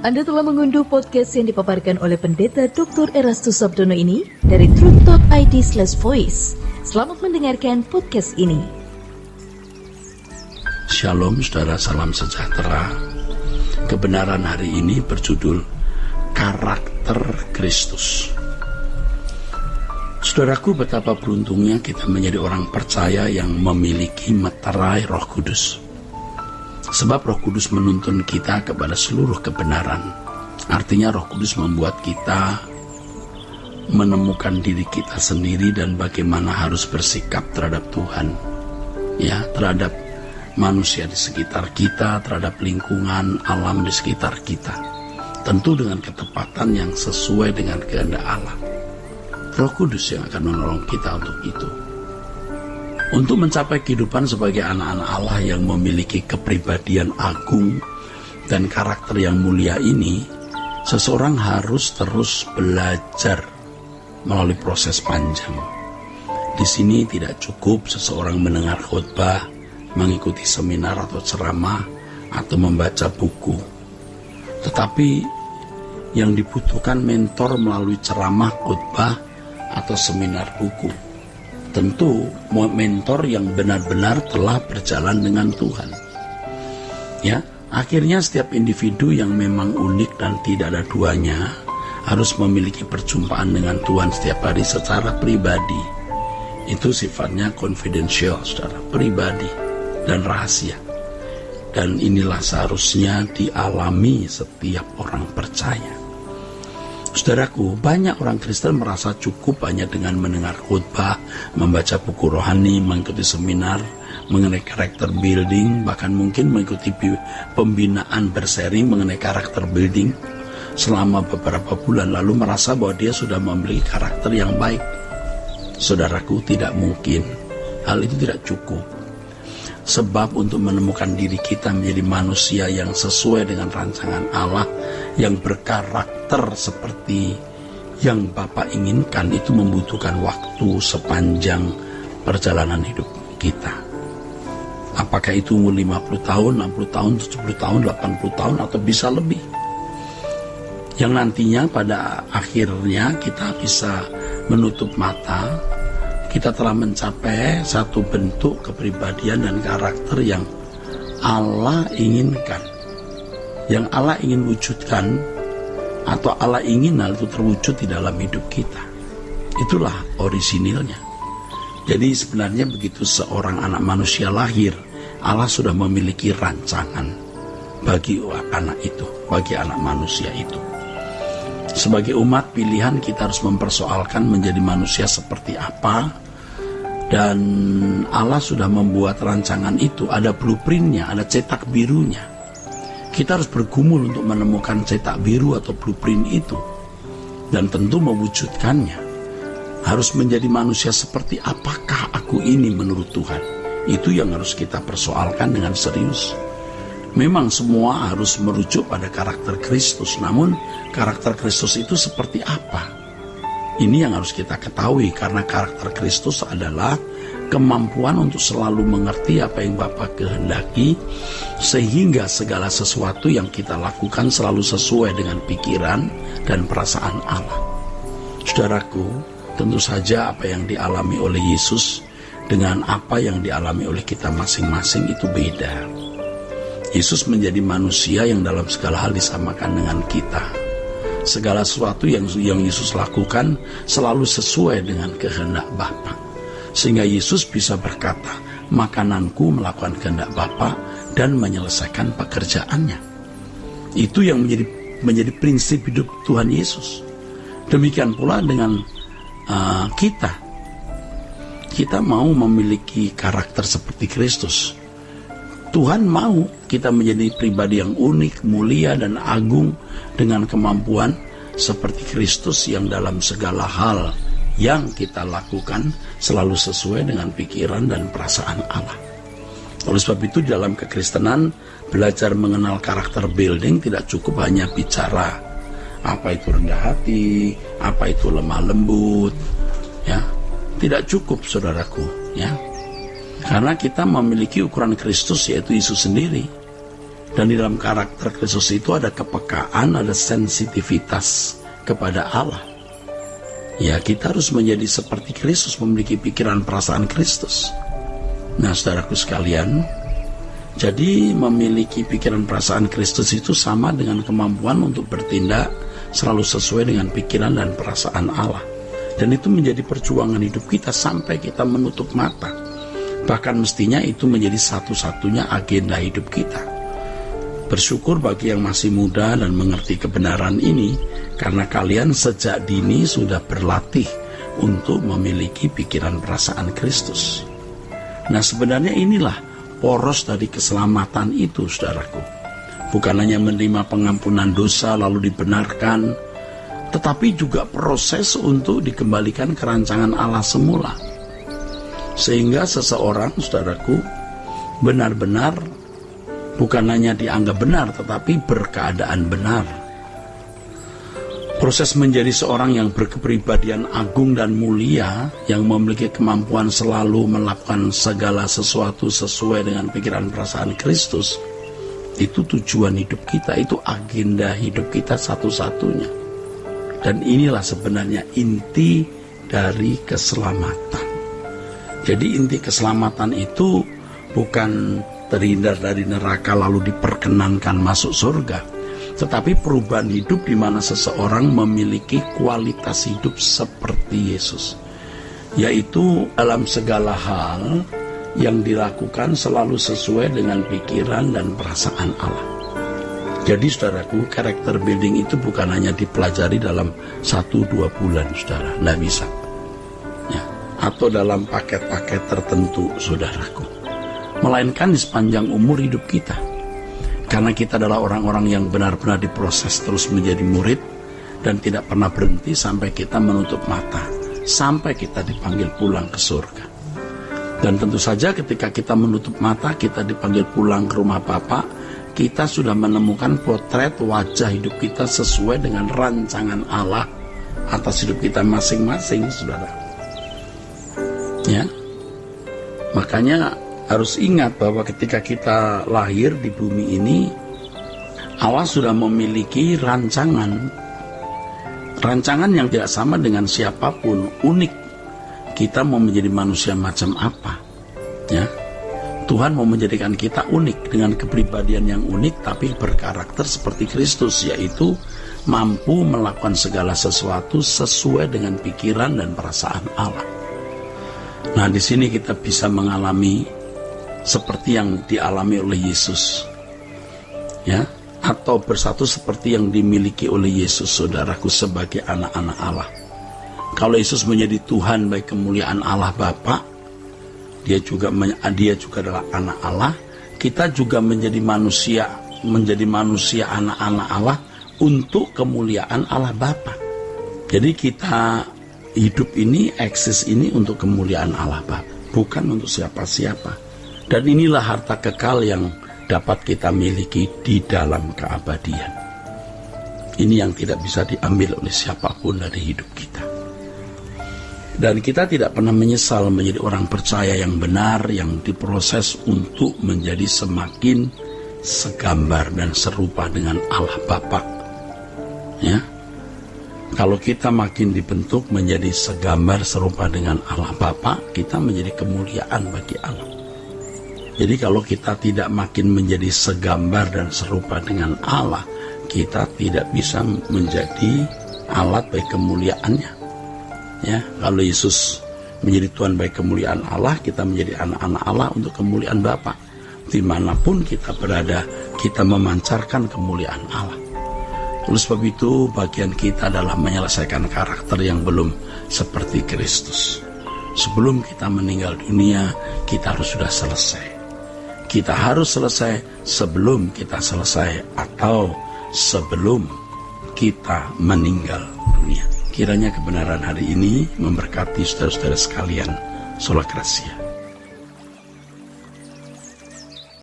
Anda telah mengunduh podcast yang dipaparkan oleh Pendeta Dr. Erastus Sabdono ini dari truth.id/voice. Selamat mendengarkan podcast ini. Shalom saudara, salam sejahtera. Kebenaran hari ini berjudul Karakter Kristus. Saudaraku, betapa beruntungnya kita menjadi orang percaya yang memiliki meterai Roh Kudus. Sebab Roh Kudus menuntun kita kepada seluruh kebenaran. Artinya Roh Kudus membuat kita menemukan diri kita sendiri dan bagaimana harus bersikap terhadap Tuhan, ya, terhadap manusia di sekitar kita, terhadap lingkungan alam di sekitar kita. Tentu dengan ketepatan yang sesuai dengan kehendak Allah. Roh Kudus yang akan menolong kita untuk itu. Untuk mencapai kehidupan sebagai anak-anak Allah yang memiliki kepribadian agung dan karakter yang mulia ini, seseorang harus terus belajar melalui proses panjang. Di sini tidak cukup seseorang mendengar khotbah, mengikuti seminar atau ceramah, atau membaca buku. Tetapi yang dibutuhkan mentor melalui ceramah, khotbah, atau seminar buku. Tentu mentor yang benar-benar telah berjalan dengan Tuhan. Ya, akhirnya setiap individu yang memang unik dan tidak ada duanya harus memiliki perjumpaan dengan Tuhan setiap hari secara pribadi. Itu sifatnya confidential, saudara, pribadi dan rahasia. Dan inilah seharusnya dialami setiap orang percaya. Saudaraku, banyak orang Kristen merasa cukup hanya dengan mendengar khotbah, membaca buku rohani, mengikuti seminar mengenai karakter building, bahkan mungkin mengikuti pembinaan berseri mengenai karakter building selama beberapa bulan, lalu merasa bahwa dia sudah memiliki karakter yang baik. Saudaraku, tidak mungkin. Hal itu tidak cukup. Sebab untuk menemukan diri kita menjadi manusia yang sesuai dengan rancangan Allah, yang berkarakter seperti yang Bapa inginkan, itu membutuhkan waktu sepanjang perjalanan hidup kita. Apakah itu umur 50 tahun, 60 tahun, 70 tahun, 80 tahun, atau bisa lebih. Yang nantinya pada akhirnya kita bisa menutup mata, kita telah mencapai satu bentuk kepribadian dan karakter yang Allah inginkan, yang Allah ingin wujudkan, atau Allah ingin hal itu terwujud di dalam hidup kita. Itulah orisinilnya. Jadi sebenarnya begitu seorang anak manusia lahir, Allah sudah memiliki rancangan bagi anak itu, bagi anak manusia itu. Sebagai umat pilihan, kita harus mempersoalkan menjadi manusia seperti apa. Dan Allah sudah membuat rancangan itu, ada blueprintnya, ada cetak birunya. Kita harus bergumul untuk menemukan cetak biru atau blueprint itu, dan tentu mewujudkannya. Harus menjadi manusia seperti apakah aku ini menurut Tuhan. Itu yang harus kita persoalkan dengan serius. Memang semua harus merujuk pada karakter Kristus, namun karakter Kristus itu seperti apa? Ini yang harus kita ketahui, karena karakter Kristus adalah kemampuan untuk selalu mengerti apa yang Bapa kehendaki, sehingga segala sesuatu yang kita lakukan selalu sesuai dengan pikiran dan perasaan Allah. Saudaraku, tentu saja apa yang dialami oleh Yesus dengan apa yang dialami oleh kita masing-masing itu beda. Yesus menjadi manusia yang dalam segala hal disamakan dengan kita. Segala sesuatu yang Yesus lakukan selalu sesuai dengan kehendak Bapa. Sehingga Yesus bisa berkata, makananku melakukan kehendak Bapa dan menyelesaikan pekerjaannya. Itu yang menjadi prinsip hidup Tuhan Yesus. Demikian pula dengan kita. Kita mau memiliki karakter seperti Kristus. Tuhan mau kita menjadi pribadi yang unik, mulia, dan agung dengan kemampuan seperti Kristus yang dalam segala hal yang kita lakukan selalu sesuai dengan pikiran dan perasaan Allah. Oleh sebab itu dalam kekristenan, belajar mengenal karakter building tidak cukup hanya bicara apa itu rendah hati, apa itu lemah lembut, ya. Tidak cukup, saudaraku, ya. Karena kita memiliki ukuran Kristus, yaitu Yesus sendiri. Dan di dalam karakter Kristus itu ada kepekaan, ada sensitivitas kepada Allah. Ya, kita harus menjadi seperti Kristus, memiliki pikiran perasaan Kristus. Nah, saudaraku sekalian, jadi memiliki pikiran perasaan Kristus itu sama dengan kemampuan untuk bertindak selalu sesuai dengan pikiran dan perasaan Allah. Dan itu menjadi perjuangan hidup kita sampai kita menutup mata. Bahkan mestinya itu menjadi satu-satunya agenda hidup kita. Bersyukur bagi yang masih muda dan mengerti kebenaran ini, karena kalian sejak dini sudah berlatih untuk memiliki pikiran perasaan Kristus. Nah, sebenarnya inilah poros dari keselamatan itu, saudaraku. Bukan hanya menerima pengampunan dosa lalu dibenarkan, tetapi juga proses untuk dikembalikan ke rancangan Allah semula. Sehingga seseorang, saudaraku, benar-benar bukan hanya dianggap benar, tetapi berkeadaan benar. Proses menjadi seorang yang berkepribadian agung dan mulia, yang memiliki kemampuan selalu melakukan segala sesuatu sesuai dengan pikiran perasaan Kristus, itu tujuan hidup kita, itu agenda hidup kita satu-satunya. Dan inilah sebenarnya inti dari keselamatan. Jadi inti keselamatan itu bukan terhindar dari neraka lalu diperkenankan masuk surga, tetapi perubahan hidup di mana seseorang memiliki kualitas hidup seperti Yesus, yaitu dalam segala hal yang dilakukan selalu sesuai dengan pikiran dan perasaan Allah. Jadi saudaraku, karakter building itu bukan hanya dipelajari dalam 1-2 bulan, saudara, tidak bisa ya, atau dalam paket-paket tertentu, saudaraku, melainkan di sepanjang umur hidup kita. Karena kita adalah orang-orang yang benar-benar diproses terus menjadi murid dan tidak pernah berhenti sampai kita menutup mata, sampai kita dipanggil pulang ke surga. Dan tentu saja ketika kita menutup mata, kita dipanggil pulang ke rumah Bapa, kita sudah menemukan potret wajah hidup kita sesuai dengan rancangan Allah atas hidup kita masing-masing, saudara. Ya, makanya harus ingat bahwa ketika kita lahir di bumi ini, Allah sudah memiliki rancangan yang tidak sama dengan siapapun, unik. Kita mau menjadi manusia macam apa? Ya, Tuhan mau menjadikan kita unik dengan kepribadian yang unik, tapi berkarakter seperti Kristus, yaitu mampu melakukan segala sesuatu sesuai dengan pikiran dan perasaan Allah. Nah, di sini kita bisa mengalami seperti yang dialami oleh Yesus, ya, atau bersatu seperti yang dimiliki oleh Yesus, saudaraku, sebagai anak-anak Allah. Kalau Yesus menjadi Tuhan bagi kemuliaan Allah Bapa, dia juga adalah anak Allah. Kita juga menjadi manusia anak-anak Allah untuk kemuliaan Allah Bapa. Jadi kita hidup ini, eksis ini untuk kemuliaan Allah Bapa, bukan untuk siapa-siapa. Dan inilah harta kekal yang dapat kita miliki di dalam keabadian. Ini yang tidak bisa diambil oleh siapapun dari hidup kita. Dan kita tidak pernah menyesal menjadi orang percaya yang benar, yang diproses untuk menjadi semakin segambar dan serupa dengan Allah Bapa. Ya, kalau kita makin dibentuk menjadi segambar serupa dengan Allah Bapa, kita menjadi kemuliaan bagi Allah. Jadi kalau kita tidak makin menjadi segambar dan serupa dengan Allah, kita tidak bisa menjadi alat bagi kemuliaannya. Ya, kalau Yesus menjadi Tuhan bagi kemuliaan Allah, kita menjadi anak-anak Allah untuk kemuliaan Bapa. Dimanapun kita berada, kita memancarkan kemuliaan Allah. Oleh sebab itu, bagian kita adalah menyelesaikan karakter yang belum seperti Kristus. Sebelum kita meninggal dunia, kita harus sudah selesai. Kita harus selesai sebelum kita selesai atau sebelum kita meninggal dunia. Kiranya kebenaran hari ini memberkati saudara-saudara sekalian. Sola Gracia.